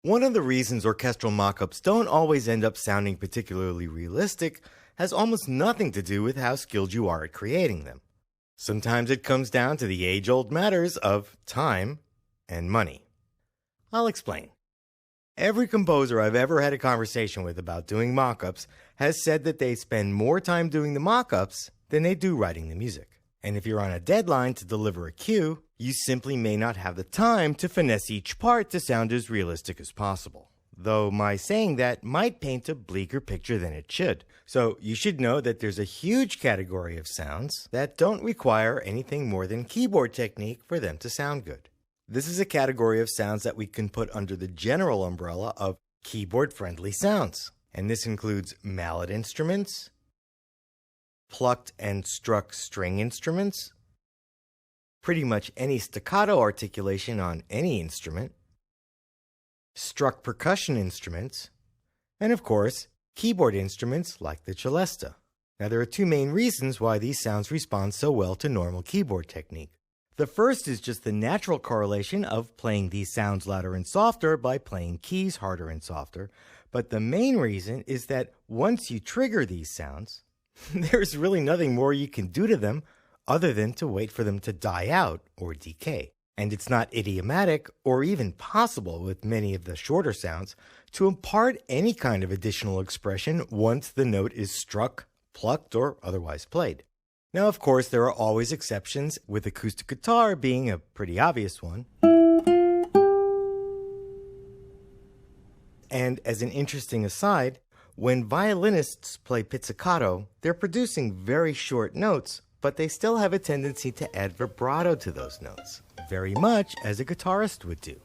One of the reasons orchestral mock-ups don't always end up sounding particularly realistic has almost nothing to do with how skilled you are at creating them. Sometimes it comes down to the age-old matters of time and money. I'll explain. Every composer I've ever had a conversation with about doing mock-ups has said that they spend more time doing the mock-ups than they do writing the music. And if you're on a deadline to deliver a cue, you simply may not have the time to finesse each part to sound as realistic as possible. Though my saying that might paint a bleaker picture than it should. So you should know that there's a huge category of sounds that don't require anything more than keyboard technique for them to sound good. This is a category of sounds that we can put under the general umbrella of keyboard-friendly sounds. And this includes mallet instruments, plucked and struck string instruments, pretty much any staccato articulation on any instrument, struck percussion instruments, and of course, keyboard instruments like the celesta. Now there are two main reasons why these sounds respond so well to normal keyboard technique. The first is just the natural correlation of playing these sounds louder and softer by playing keys harder and softer, but the main reason is that once you trigger these sounds, there's really nothing more you can do to them other than to wait for them to die out or decay. And it's not idiomatic or even possible with many of the shorter sounds to impart any kind of additional expression once the note is struck, plucked, or otherwise played. Now, of course, there are always exceptions, with acoustic guitar being a pretty obvious one. And as an interesting aside, when violinists play pizzicato, they're producing very short notes, but they still have a tendency to add vibrato to those notes, very much as a guitarist would do.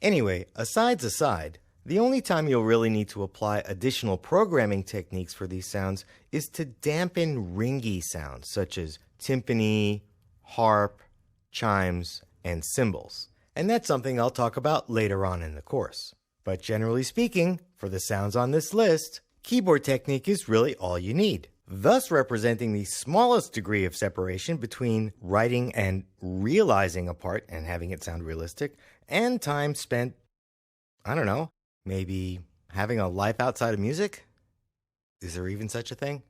Anyway, asides aside, the only time you'll really need to apply additional programming techniques for these sounds is to dampen ringy sounds such as timpani, harp, chimes, and cymbals. And that's something I'll talk about later on in the course. But generally speaking, for the sounds on this list, keyboard technique is really all you need, thus representing the smallest degree of separation between writing and realizing a part and having it sound realistic, and time spent, I don't know, maybe having a life outside of music? Is there even such a thing?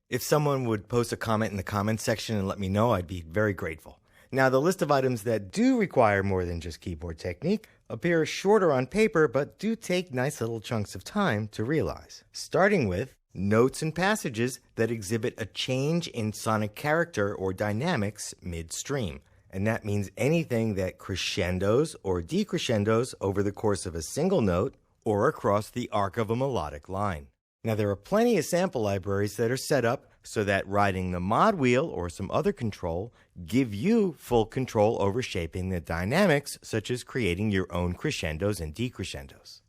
If someone would post a comment in the comments section and let me know, I'd be very grateful. Now, the list of items that do require more than just keyboard technique appear shorter on paper, but do take nice little chunks of time to realize. Starting with notes and passages that exhibit a change in sonic character or dynamics midstream. And that means anything that crescendos or decrescendos over the course of a single note or across the arc of a melodic line. Now, there are plenty of sample libraries that are set up so that riding the mod wheel or some other control give you full control over shaping the dynamics, such as creating your own crescendos and decrescendos.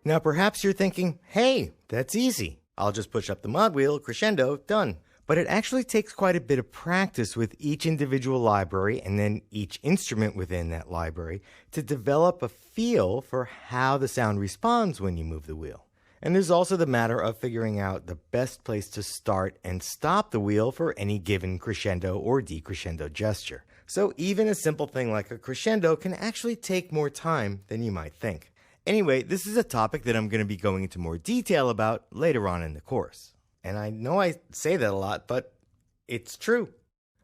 Now perhaps you're thinking, hey, that's easy. I'll just push up the mod wheel, crescendo, done. But it actually takes quite a bit of practice with each individual library and then each instrument within that library to develop a feel for how the sound responds when you move the wheel. And there's also the matter of figuring out the best place to start and stop the wheel for any given crescendo or decrescendo gesture. So even a simple thing like a crescendo can actually take more time than you might think. Anyway, this is a topic that I'm going to be going into more detail about later on in the course. And I know I say that a lot, but it's true.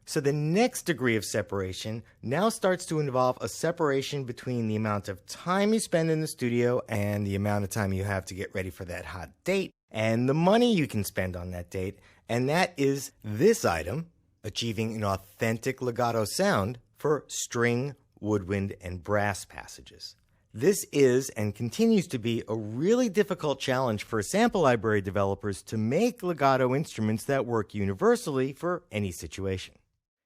So the next degree of separation now starts to involve a separation between the amount of time you spend in the studio and the amount of time you have to get ready for that hot date and the money you can spend on that date. And that is this item, achieving an authentic legato sound for string, woodwind, and brass passages. This is and continues to be a really difficult challenge for sample library developers to make legato instruments that work universally for any situation.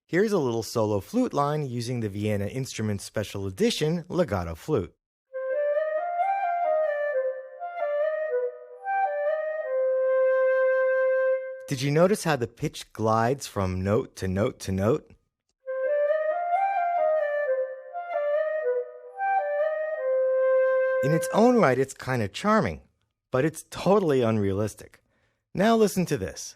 Here's a little solo flute line using the Vienna Instruments Special Edition legato flute. Did you notice how the pitch glides from note to note to note? In its own right, it's kind of charming, but it's totally unrealistic. Now listen to this.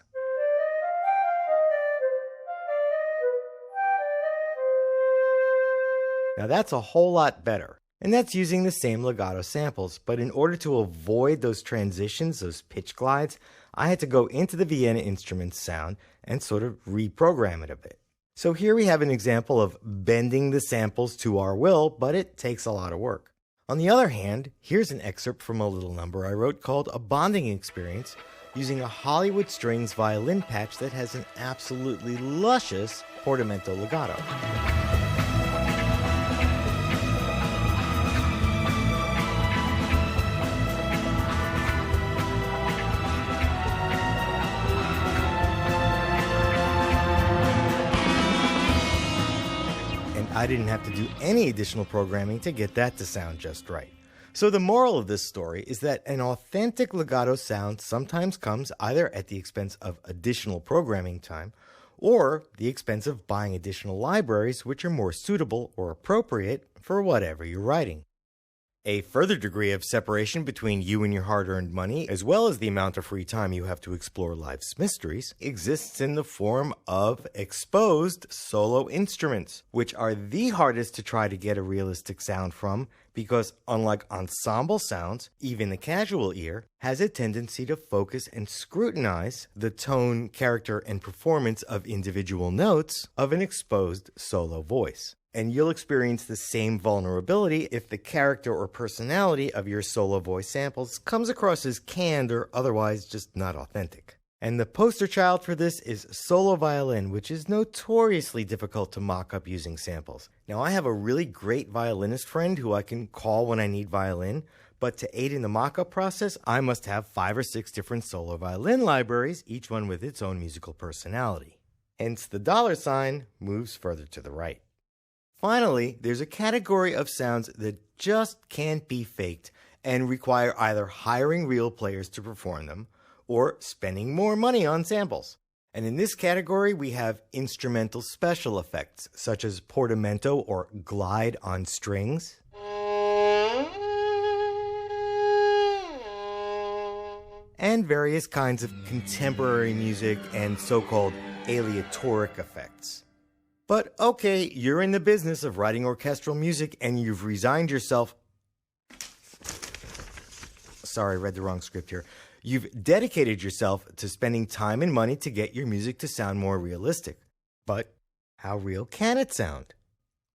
Now that's a whole lot better. And that's using the same legato samples, but in order to avoid those transitions, those pitch glides, I had to go into the Vienna Instruments sound and sort of reprogram it a bit. So here we have an example of bending the samples to our will, but it takes a lot of work. On the other hand, here's an excerpt from a little number I wrote called A Bonding Experience, using a Hollywood Strings violin patch that has an absolutely luscious portamento legato. I didn't have to do any additional programming to get that to sound just right. So the moral of this story is that an authentic legato sound sometimes comes either at the expense of additional programming time or the expense of buying additional libraries which are more suitable or appropriate for whatever you're writing. A further degree of separation between you and your hard-earned money, as well as the amount of free time you have to explore life's mysteries, exists in the form of exposed solo instruments, which are the hardest to try to get a realistic sound from because, unlike ensemble sounds, even the casual ear has a tendency to focus and scrutinize the tone, character, and performance of individual notes of an exposed solo voice. And you'll experience the same vulnerability if the character or personality of your solo voice samples comes across as canned or otherwise just not authentic. And the poster child for this is solo violin, which is notoriously difficult to mock up using samples. Now, I have a really great violinist friend who I can call when I need violin, but to aid in the mock-up process, I must have 5 or 6 different solo violin libraries, each one with its own musical personality. Hence, the $ moves further to the right. Finally, there's a category of sounds that just can't be faked and require either hiring real players to perform them or spending more money on samples. And in this category, we have instrumental special effects, such as portamento or glide on strings, and various kinds of contemporary music and so-called aleatoric effects. But okay, you're in the business of writing orchestral music and you've resigned yourself... Sorry, I read the wrong script here. You've dedicated yourself to spending time and money to get your music to sound more realistic. But how real can it sound,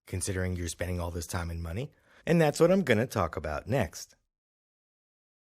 considering you're spending all this time and money? And that's what I'm going to talk about next.